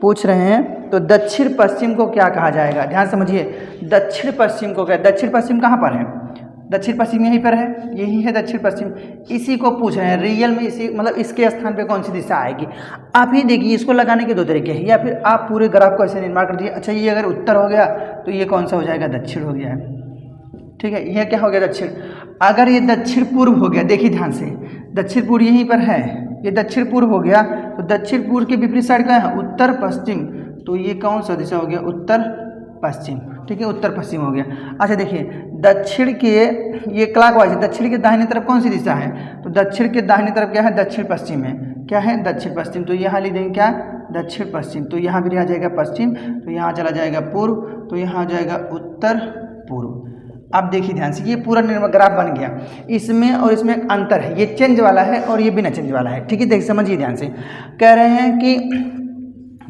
Speaker 2: पूछ रहे हैं तो दक्षिण पश्चिम को क्या कहा जाएगा। ध्यान समझिए, दक्षिण पश्चिम को क्या, दक्षिण पश्चिम कहाँ पर है, दक्षिण पश्चिम यहीं पर है, यही है दक्षिण पश्चिम। इसी को पूछ रहे हैं रियल में, इसी मतलब इसके स्थान पे कौन सी दिशा आएगी। आप ही देखिए, इसको लगाने के दो तरीके हैं, या फिर आप पूरे ग्राफ को ऐसे निर्माण कर दीजिए। अच्छा ये अगर उत्तर हो गया तो ये कौन सा हो जाएगा, दक्षिण हो गया है, ठीक है। यह क्या हो गया, दक्षिण। अगर ये दक्षिण पूर्व हो गया, देखिए ध्यान से, दक्षिण पूर्व यहीं पर है, ये दक्षिण पूर्व हो गया, तो दक्षिण पूर्व के विपरीत साइड का है उत्तर पश्चिम, तो ये कौन सा दिशा हो गया, उत्तर पश्चिम, ठीक है, उत्तर पश्चिम हो गया। अच्छा देखिए, दक्षिण के ये क्लॉकवाइज है, दक्षिण के दाहिने तरफ कौन सी दिशा है, तो दक्षिण के दाहिने तरफ क्या है, दक्षिण पश्चिम है, क्या है, दक्षिण पश्चिम। तो यहाँ लिख देंगे क्या, दक्षिण पश्चिम। तो यहाँ भी आ जाएगा पश्चिम, तो यहाँ चला जाएगा पूर्व, तो यहाँ आ जाएगा उत्तर पूर्व। अब देखिए ध्यान से, ये पूरा ग्राफ बन गया। इसमें और इसमें एक अंतर है, ये चेंज वाला है और ये बिना चेंज वाला है, ठीक है। देख समझिए ध्यान से, कह रहे हैं कि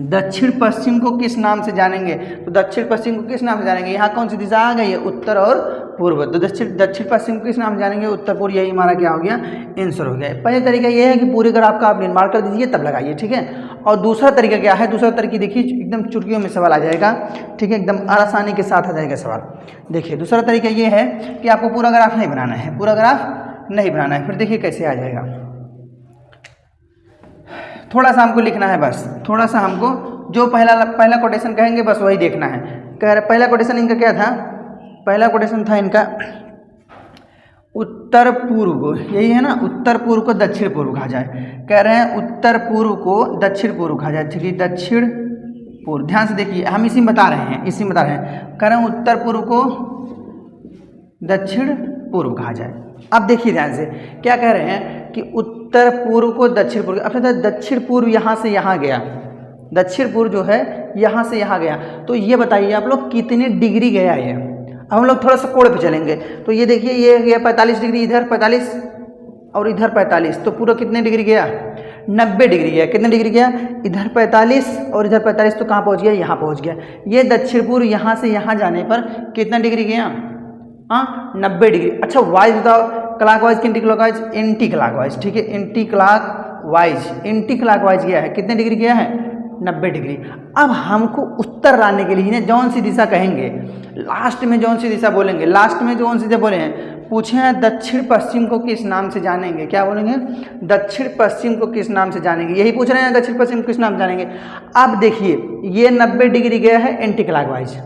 Speaker 2: दक्षिण पश्चिम को किस नाम से जानेंगे, तो दक्षिण पश्चिम को किस नाम से जानेंगे, यहाँ कौन सी दिशा आ गई है, उत्तर और पूर्व। तो दक्षिण पश्चिम को किस नाम से जानेंगे, उत्तर पूर्व। यही हमारा क्या हो गया, आंसर हो गया। पहले तरीका ये है कि पूरे ग्राफ का आप निर्माण कर दीजिए तब लगाइए, ठीक है। और दूसरा तरीका क्या है, दूसरा तरीका देखिए, एकदम चुटकियों में सवाल आ जाएगा, ठीक है, एकदम आसानी के साथ आ जाएगा सवाल। देखिए दूसरा तरीका ये है कि आपको पूरा ग्राफ नहीं बनाना है, पूरा ग्राफ नहीं बनाना है। फिर देखिए कैसे आ जाएगा, थोड़ा सा हमको लिखना है, बस थोड़ा सा हमको जो पहला कोटेशन कहेंगे बस वही देखना है। कह रहे पहला कोटेशन इनका क्या था, पहला कोटेशन था इनका उत्तर पूर्व, यही है ना, उत्तर पूर्व को दक्षिण पूर्व कहा जाए। कह रहे हैं उत्तर पूर्व को दक्षिण पूर्व कहा जाए, ठीक है, दक्षिण पूर्व। ध्यान से देखिए, हम इसी में बता रहे हैं, इसी में बता रहे हैं। कह रहे हैं उत्तर पूर्व को दक्षिण पूर्व कहा जाए। अब देखिए ध्यान से, क्या कह रहे हैं कि उत्तर पूर्व को दक्षिण पूर्व। अब दक्षिण पूर्व यहाँ से यहाँ गया, दक्षिण पूर्व जो है यहाँ से यहाँ गया, तो ये बताइए आप लोग कितने डिग्री गया ये। अब हम लोग थोड़ा सा कोण पे चलेंगे, तो ये देखिए ये गया 45 डिग्री, इधर 45 और इधर 45, तो पूरा कितने डिग्री गया, 90 डिग्री गया। कितने डिग्री गया, इधर 45 और इधर 45, तो कहाँ पहुँच गया, यहाँ पहुँच गया। ये दक्षिण पूर्व यहाँ से यहाँ जाने पर कितना डिग्री गया, हाँ 90 डिग्री। अच्छा वाइज बताओ, क्लॉकवाइज कि एंटी क्लॉकवाइज, एंटी क्लॉकवाइज, ठीक है, एंटी क्लॉकवाइज, एंटी क्लॉकवाइज गया है, कितने डिग्री गया है, 90 डिग्री। अब हमको उत्तर लाने के लिए जौन सी दिशा कहेंगे, लास्ट में जौन सी दिशा बोलेंगे, लास्ट में जौन सी दिशा बोले हैं, पूछे हैं दक्षिण पश्चिम को किस नाम से जानेंगे, क्या बोलेंगे, दक्षिण पश्चिम को किस नाम से जानेंगे, यही पूछ रहे हैं, दक्षिण पश्चिम को किस नाम से जानेंगे। अब देखिए ये 90 डिग्री गया है एंटी क्लॉकवाइज।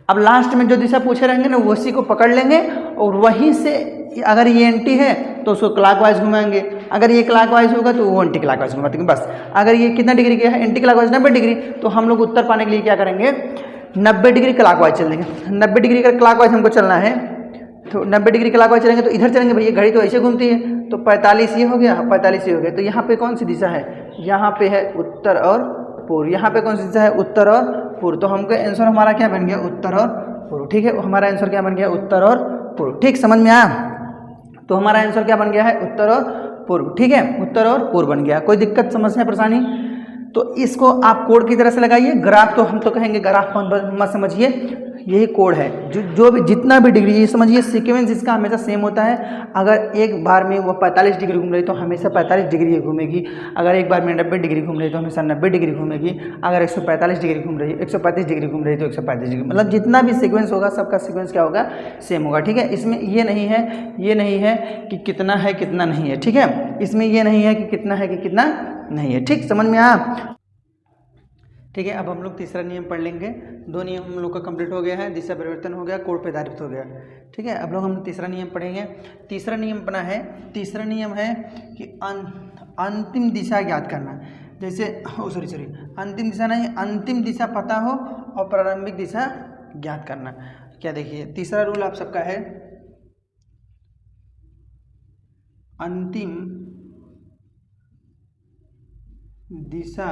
Speaker 2: अब लास्ट में जो दिशा पूछे रहेंगे ना, उसी को पकड़ लेंगे और वहीं से अगर ये एंटी है तो उसको क्लॉकवाइज घुमाएंगे, अगर ये क्लॉकवाइज होगा तो वो एंटी क्लॉकवाइज घुमाएंगे। बस अगर ये कितना डिग्री गया है, एंटी क्लॉकवाइज 90 डिग्री, तो हम लोग उत्तर पाने के लिए क्या करेंगे, 90 डिग्री क्लॉकवाइज चलेंगे। 90 डिग्री का क्लॉकवाइज हमको चलना है, तो 90 डिग्री क्लॉकवाइज चलेंगे तो इधर चलेंगे, भैया घड़ी तो ऐसे घूमती है, तो 45 ये हो गया, 45 ये हो गया। तो यहाँ पे कौन सी दिशा है, यहाँ पे है उत्तर और पूर्व। यहाँ पे कौन सी दिशा है, उत्तर और पूर्व। तो हमको आंसर हमारा क्या बन गया, उत्तर और पूर्व, ठीक है, हमारा आंसर क्या बन गया, उत्तर और पूर्व। ठीक, समझ में आया। तो हमारा आंसर क्या बन गया है, उत्तर और पूर्व, ठीक है, उत्तर और पूर्व बन गया। कोई दिक्कत समस्या परेशानी, तो इसको आप कोड की तरह से लगाइए। ग्राफ तो हम तो कहेंगे ग्राफ मत समझिए, यही कोड है, जो भी जितना भी डिग्री, ये समझिए सीक्वेंस इसका हमेशा सेम होता है। अगर एक बार में वो 45 डिग्री घूम रही तो हमेशा 45 डिग्री घूमेगी, अगर एक बार में 90 डिग्री घूम रही तो हमेशा 90 डिग्री घूमेगी, अगर 145 डिग्री घूम रही, 135 डिग्री घूम रही तो 135 डिग्री, मतलब जितना भी सीक्वेंस होगा सबका सीक्वेंस क्या होगा, सेम होगा, ठीक है। इसमें ये नहीं है कि कितना है कितना नहीं है, ठीक है, इसमें ये नहीं है कि कितना है कि कितना नहीं है। ठीक, समझ में आया। ठीक है, अब हम लोग तीसरा नियम पढ़ लेंगे। दो नियम हम लोग का कंप्लीट हो गया है, दिशा परिवर्तन हो गया, कोड पे आधारित हो गया, ठीक है। अब लोग हम तीसरा नियम पढ़ेंगे। तीसरा नियम अपना है, तीसरा नियम है कि अंतिम दिशा ज्ञात करना। जैसे सॉरी अंतिम दिशा नहीं, अंतिम दिशा पता हो और प्रारंभिक दिशा ज्ञात करना। क्या देखिए तीसरा रूल आप सबका है, अंतिम दिशा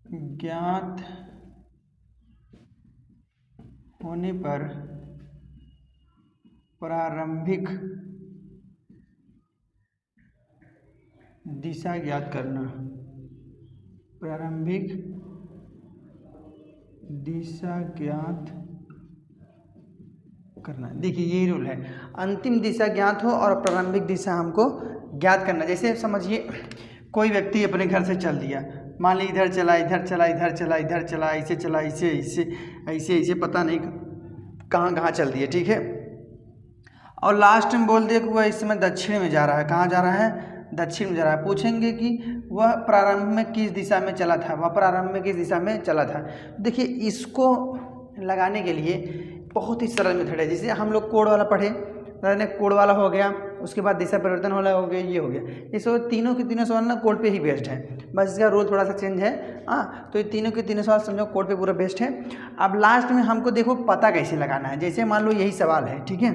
Speaker 2: ज्ञात होने पर प्रारंभिक दिशा ज्ञात करना। प्रारंभिक दिशा ज्ञात करना। देखिए यही रूल है, अंतिम दिशा ज्ञात हो और प्रारंभिक दिशा हमको ज्ञात करना। जैसे समझिए कोई व्यक्ति अपने घर से चल दिया, मान ली इधर चला, इधर चला, इधर चला, इधर चला, ऐसे चला, ऐसे ऐसे ऐसे ऐसे, पता नहीं कहाँ कहाँ चल दिया, ठीक है। और लास्ट में बोल दिया कि वह इस समय दक्षिण में जा रहा है। कहाँ जा रहा है? दक्षिण में जा रहा है। पूछेंगे कि वह प्रारंभ में किस दिशा में चला था, वह प्रारंभ में किस दिशा में चला था। देखिए इसको लगाने के लिए बहुत ही सरल मेथड है। जैसे हम लोग कोड वाला पढ़े, कोड वाला हो गया, उसके बाद दिशा परिवर्तन वाला हो गया, ये हो गया। ये सब तीनों के तीनों सवाल ना कोड पे ही बेस्ड है, बस इसका रूल थोड़ा सा चेंज है। हाँ, तो ये तीनों के तीनों सवाल समझो कोड पे पूरा बेस्ड है। अब लास्ट में हमको देखो पता कैसे लगाना है। जैसे मान लो यही सवाल है, ठीक है।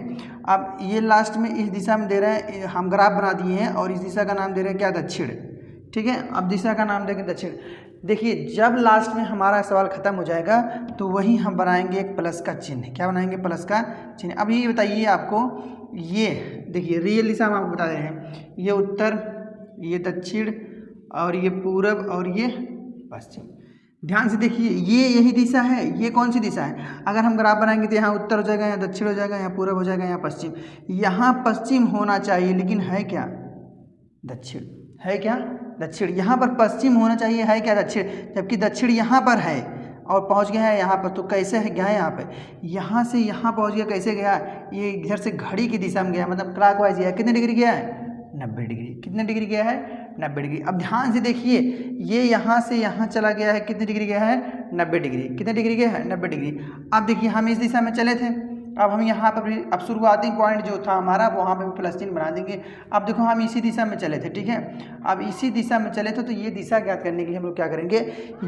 Speaker 2: अब ये लास्ट में इस दिशा में दे रहे हैं, हम ग्राफ बना दिए हैं और इस दिशा का नाम दे रहे हैं क्या? दक्षिण, ठीक है। अब दिशा का नाम देंगे दक्षिण। देखिए जब लास्ट में हमारा सवाल खत्म हो जाएगा तो वही हम बनाएंगे एक प्लस का चिन्ह। क्या बनाएंगे? प्लस का चिन्ह। अब ये बताइए आपको, ये देखिए रियल दिशा हम आपको बता रहे हैं, ये उत्तर, ये दक्षिण, और ये पूरब, और ये पश्चिम। ध्यान से देखिए, ये यही दिशा है। ये कौन सी दिशा है? अगर हम ग्राफ बनाएंगे तो यहाँ उत्तर हो जाएगा, यहाँ दक्षिण हो जाएगा, यहाँ पूरब हो जाएगा, यहाँ पश्चिम। यहाँ पश्चिम होना चाहिए, लेकिन है क्या? दक्षिण। है क्या? दक्षिण। यहाँ पर पश्चिम होना चाहिए, है क्या? दक्षिण। जबकि दक्षिण यहाँ पर है और पहुँच गया है यहाँ पर, तो कैसे है गया है यहाँ पे? यहाँ से यहाँ पहुँच गया, कैसे गया? ये इधर से घड़ी की दिशा में गया, मतलब क्लॉकवाइज गया। कितने डिग्री गया है? 90 डिग्री। कितने डिग्री गया है? 90 डिग्री। अब ध्यान से देखिए, ये यहाँ से यहाँ चला गया है, कितने डिग्री गया है? 90 डिग्री। कितने डिग्री गया है? 90 डिग्री। अब देखिए हम इस दिशा में चले थे, अब हम यहाँ पर भी, अब शुरुआती पॉइंट जो था हमारा वहाँ पे भी प्लस चिन्ह बना देंगे। अब देखो हम इसी दिशा में चले थे, ठीक है। अब इसी दिशा में चले थे, तो ये दिशा ज्ञात करने के लिए हम लोग क्या करेंगे?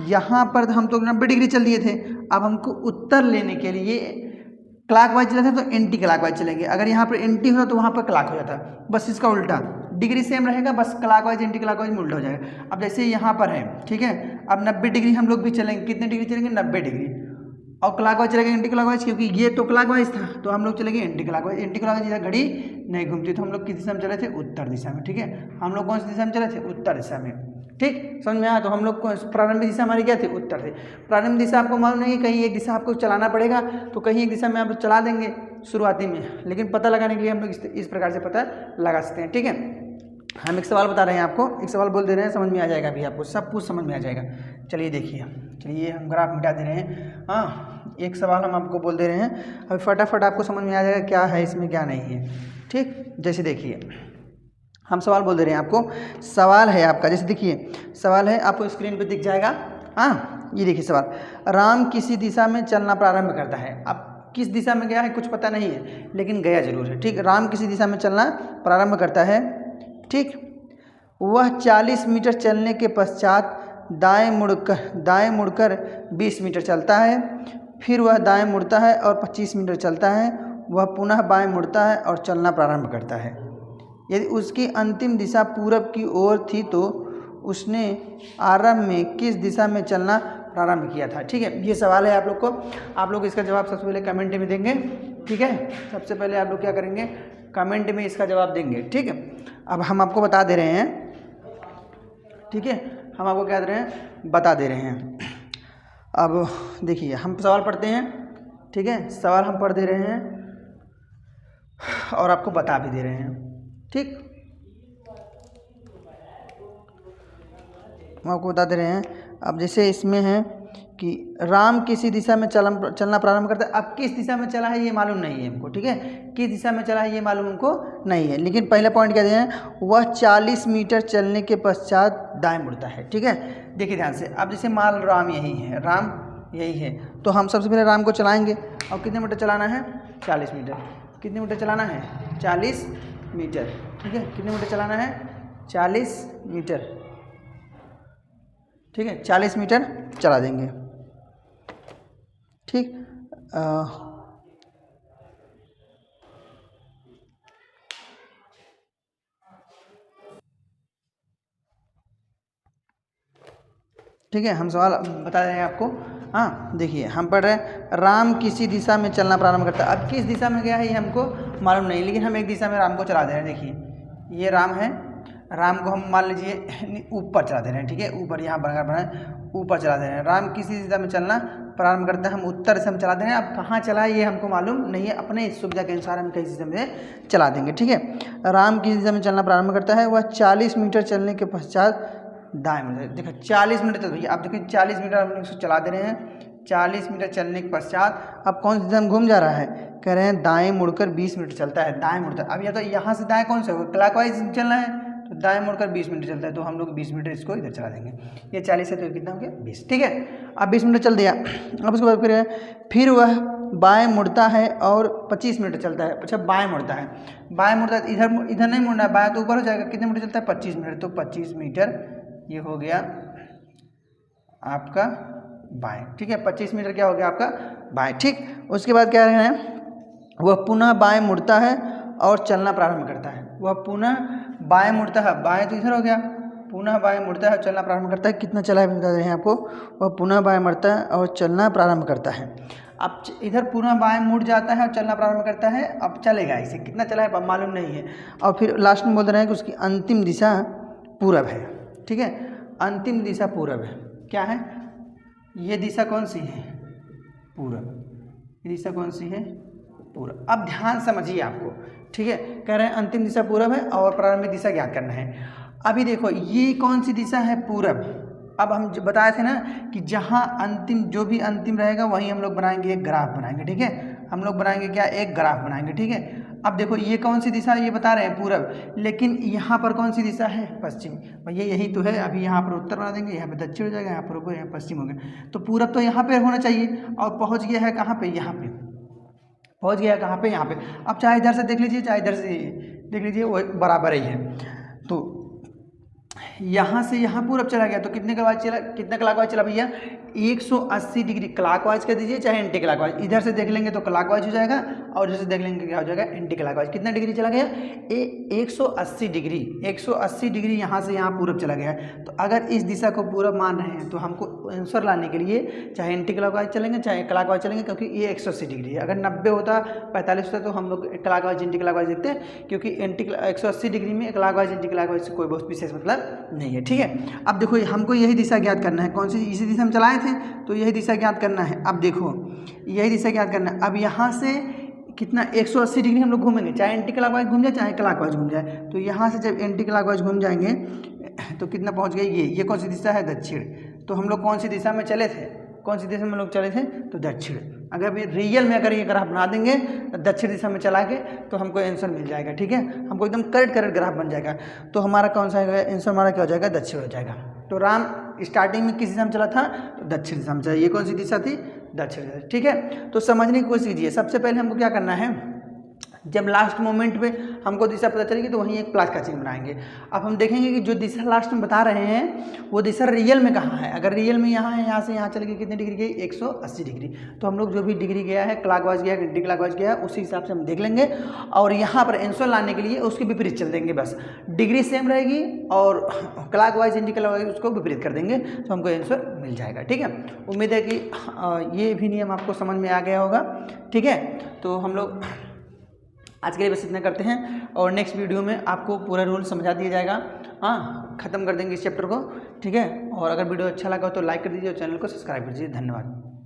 Speaker 2: यहाँ पर हम तो 90 डिग्री चल दिए थे, अब हमको उत्तर लेने के लिए क्लॉकवाइज चले थे तो एंटी क्लॉकवाइज चलेंगे। अगर यहाँ पर एंटी होता तो वहाँ पर क्लॉक हो जाता, बस इसका उल्टा। डिग्री सेम रहेगा, बस क्लॉकवाइज एंटी क्लॉकवाइज में उल्टा हो जाएगा। अब जैसे यहाँ पर है, ठीक है, अब 90 डिग्री हम लोग भी चलेंगे। कितने डिग्री चलेंगे? 90 डिग्री। और क्लॉकवाइज चलेंगे एंटी क्लॉकवाइज, क्योंकि ये तो क्लॉकवाइज था तो हम लोग चलेंगे एंटी क्लॉकवाइज। एंटी क्लॉकवाइज इधर घड़ी नहीं घूमती, तो हम लोग किस दिशा में चले थे? उत्तर दिशा में, ठीक है। हम लोग कौन सी दिशा में चले थे? उत्तर दिशा में, ठीक। समझ में आया? तो हम लोग प्रारंभिक दिशा हमारी क्या थी? उत्तर थी। प्रारंभिक दिशा आपको मालूम नहीं है, कहीं एक दिशा आपको चलाना पड़ेगा, तो कहीं एक दिशा में आप चला देंगे शुरुआती में, लेकिन पता लगाने के लिए हम लोग इस प्रकार से पता लगा सकते हैं, ठीक है। हम एक सवाल बता रहे हैं आपको, एक सवाल बोल दे रहे हैं, समझ में आ जाएगा अभी आपको, सब कुछ समझ में आ जाएगा। चलिए देखिए, चलिए हम ग्राफ मिटा दे रहे हैं। हाँ, एक सवाल हम आपको बोल दे रहे हैं, अभी फटाफट आपको समझ में आ जाएगा क्या है इसमें क्या नहीं है, ठीक। जैसे देखिए हम सवाल बोल दे रहे हैं आपको, सवाल है आपका, जैसे देखिए सवाल है, आपको स्क्रीन पे दिख जाएगा। हाँ, ये देखिए सवाल, राम किसी दिशा में चलना प्रारंभ करता है। अब किस दिशा में गया है कुछ पता नहीं है, लेकिन गया जरूर है, ठीक। राम किसी दिशा में चलना प्रारंभ करता है, ठीक। वह 40 मीटर चलने के पश्चात दाएं मुड़कर 20 मीटर चलता है, फिर वह दाएं मुड़ता है और 25 मीटर चलता है। वह पुनः बाएं मुड़ता है और चलना प्रारंभ करता है। यदि उसकी अंतिम दिशा पूरब की ओर थी तो उसने आरंभ में किस दिशा में चलना प्रारंभ किया था, ठीक है। ये सवाल है आप लोग को, आप लोग इसका जवाब सबसे पहले कमेंट में देंगे, ठीक है। सबसे पहले आप लोग क्या करेंगे? कमेंट में इसका जवाब देंगे, ठीक है। अब हम आपको बता दे रहे हैं, ठीक है, हम आपको क्या दे रहे हैं? बता दे रहे हैं। अब देखिए हम सवाल पढ़ते हैं, ठीक है, सवाल हम पढ़ दे रहे हैं और आपको बता भी दे रहे हैं, ठीक। हम आपको बता दे रहे हैं। अब जैसे इसमें है कि राम किसी दिशा में चलना प्रारंभ करता है। अब किस दिशा में चला है ये मालूम नहीं है हमको, ठीक है। किस दिशा में चला है ये मालूम हमको नहीं है, लेकिन पहला पॉइंट क्या दिया है? वह 40 मीटर चलने के पश्चात दाएं मुड़ता है, ठीक है। देखिए ध्यान से, अब जैसे मान राम यही है, राम यही है, तो हम सबसे पहले राम को चलाएंगे। और कितने मीटर चलाना है? 40 मीटर। कितने मीटर चलाना है? 40 मीटर, ठीक है। कितने मीटर चलाना है? 40 मीटर, ठीक है। 40 मीटर चला देंगे, ठीक। ठीक है, हम सवाल बता रहे हैं आपको। हाँ देखिए, हम पढ़ रहे हैं राम किसी दिशा में चलना प्रारंभ करता है। अब किस दिशा में गया है ये हमको मालूम नहीं, लेकिन हम एक दिशा में राम को चला दे रहे हैं। देखिए ये राम है, राम को हम मान लीजिए ऊपर चला दे रहे हैं। ठीक है, ऊपर यहाँ बना ऊपर चला दे रहे हैं। राम किसी दिशा में चलना प्रारंभ करता है, हम उत्तर से हम चला दे रहे हैं। अब कहाँ चला है ये हमको मालूम नहीं है, अपने सुविधा के अनुसार हम किसी दिशा में चला देंगे। ठीक है, राम किसी दिशा में चलना प्रारंभ करता है, वह 40 मीटर चलने के पश्चात दाएं मुड़। देखो 40 मीटर चल रही है। आप देखिए 40 मीटर हम इसको चला दे रहे हैं। 40 मीटर चलने के पश्चात अब कौन सी दिशा में घूम जा रहा है, कह रहे हैं दाएं मुड़कर 20 मीटर चलता है। दाएं मुड़ता है, अब या तो यहाँ से दाएं कौन सा होगा, क्लॉकवाइज चलना है, तो दाएं मुड़कर 20 मीटर चलता है, तो हम लोग 20 मीटर इसको इधर चला देंगे। ये 40 है तो कितना हो गया 20। ठीक है, अब 20 मीटर चल दिया। अब उसके बाद फिर वह बाएं मुड़ता है और 25 मीटर चलता है। अच्छा बाएं मुड़ता है, बाएं मुड़ता है, इधर नहीं मुड़ना है, बाएं तो ऊपर हो जाएगा। कितने मीटर चलता है 25 मीटर, तो 25 मीटर ये हो गया आपका बाएं। ठीक है, 25 मीटर क्या हो गया आपका बाएं। ठीक, उसके बाद क्या रहे हैं, वह पुनः बाएं मुड़ता है और चलना प्रारंभ करता है। वह पुनः बाएं मुड़ता है, बाएं तो इधर हो गया, पुनः बाएं मुड़ता है और चलना प्रारंभ करता है। कितना चला है बता रहे हैं आपको, वह पुनः बाएं मुड़ता है और चलना प्रारंभ करता है। अब इधर पुनः बाएं मुड़ जाता है और चलना प्रारंभ करता है। अब चलेगा इसे, कितना चला है मालूम नहीं है। और फिर लास्ट में बोल रहे हैं कि उसकी अंतिम दिशा पूरब है। ठीक है, अंतिम दिशा पूरब है। क्या है ये दिशा, कौन सी है, पूरब। ये दिशा कौन सी है, पूरब। अब ध्यान समझिए आपको। ठीक है, कह रहे हैं अंतिम दिशा पूरब है और प्रारंभिक दिशा ज्ञात करना है। अभी देखो ये कौन सी दिशा है, पूरब। अब हम बताए थे ना कि जहाँ अंतिम जो भी अंतिम रहेगा वहीं हम लोग बनाएंगे एक ग्राफ बनाएंगे। ठीक है, हम लोग बनाएंगे क्या, एक ग्राफ बनाएंगे। ठीक है, अब देखो ये कौन सी दिशा है, ये बता रहे हैं पूरब, लेकिन यहाँ पर कौन सी दिशा है, पश्चिम। भैया यही तो है, अभी यहाँ पर उत्तर बना देंगे, यहाँ पे दक्षिण हो जाएगा, यहाँ पर ऊपर, यहाँ पश्चिम हो गया। तो पूरब तो यहाँ पे होना चाहिए और पहुँच गया है कहाँ पे, यहाँ पे पहुँच गया है कहाँ पे, यहाँ पे। अब चाहे इधर से देख लीजिए चाहे इधर से देख लीजिए, वो बराबर ही है। तो यहाँ से यहाँ पूरब चला गया, तो कितने क्लॉकवाइज चला, कितना क्लॉकवाइज चला भैया, 180 डिग्री। क्लॉकवाइज कर दीजिए चाहे एंटी क्लॉकवाइज, इधर से देख लेंगे तो क्लॉकवाइज हो जाएगा और इधर से देख लेंगे क्या हो जाएगा, एंटी क्लॉकवाइज। कितना डिग्री चला गया, 180 डिग्री। 180 डिग्री यहाँ से यहाँ पूरब चला गया। तो अगर इस दिशा को पूरब मान रहे हैं तो हमको आंसर लाने के लिए चाहे एंटी क्लॉकवाइज चलेंगे चाहे क्लॉकवाइज चलेंगे, क्योंकि ये 180 डिग्री है। अगर 90 होता 45 होता तो हम लोग क्लॉकवाइज एंटी क्लॉकवाइज देखते हैं, क्योंकि 180 डिग्री में क्लॉकवाइज एंटी क्लॉकवाइज से कोई बहुत विशेष मतलब नहीं है। ठीक है, अब देखो हमको यही दिशा ज्ञात करना है। कौन सी, इसी दिशा में चलाए थे तो यही दिशा ज्ञात करना है। अब देखो यही दिशा ज्ञात करना है। अब यहाँ से कितना 180 डिग्री हम लोग घूमेंगे, चाहे एंटी क्लॉकवाइज घूम जाए चाहे क्लॉकवाइज घूम जाए। तो यहाँ से जब एंटी क्लॉकवाइज घूम जाएंगे तो कितना पहुँच गए, ये कौन सी दिशा है, दक्षिण। तो हम लोग कौन सी दिशा में चले थे, कौन सी दिशा में लोग चले थे, तो दक्षिण। अगर रियल में अगर ये ग्राफ बना देंगे दक्षिण दिशा में चला के तो हमको आंसर मिल जाएगा। ठीक है, हमको एकदम करेक्ट ग्राफ बन जाएगा। तो हमारा कौन सा है आंसर, हमारा क्या हो जाएगा, दक्षिण हो जाएगा। तो राम स्टार्टिंग में किस दिशा में चला था, तो दक्षिण दिशा में चला। ये कौन सी दिशा थी, दक्षिण दिशा। ठीक है, तो समझने की कोशिश कीजिए। सबसे पहले हमको क्या करना है, जब लास्ट मोमेंट पे हमको दिशा पता चलेगी तो वहीं एक प्लस का चिन्ह बनाएंगे। अब हम देखेंगे कि जो दिशा लास्ट में बता रहे हैं वो दिशा रियल में कहाँ है। अगर रियल में यहाँ है, यहाँ से यहाँ चले गए, कितने डिग्री गई, 180 डिग्री। तो हम लोग जो भी डिग्री गया है, क्लॉकवाइज गया है, एंटी क्लॉकवाइज गया है, उसी हिसाब से हम देख लेंगे और यहाँ पर आंसर लाने के लिए उसके विपरीत चल देंगे। बस डिग्री सेम रहेगी और क्लॉकवाइज एंटी क्लॉकवाइज उसको विपरीत कर देंगे तो हमको आंसर मिल जाएगा। ठीक है, उम्मीद है कि ये भी नियम आपको समझ में आ गया होगा। ठीक है, तो हम लोग आज के लिए बस इतना करते हैं और नेक्स्ट वीडियो में आपको पूरा रूल समझा दिया जाएगा। हाँ, ख़त्म कर देंगे इस चैप्टर को। ठीक है, और अगर वीडियो अच्छा लगा तो लाइक कर दीजिए और चैनल को सब्सक्राइब कर दीजिए। धन्यवाद।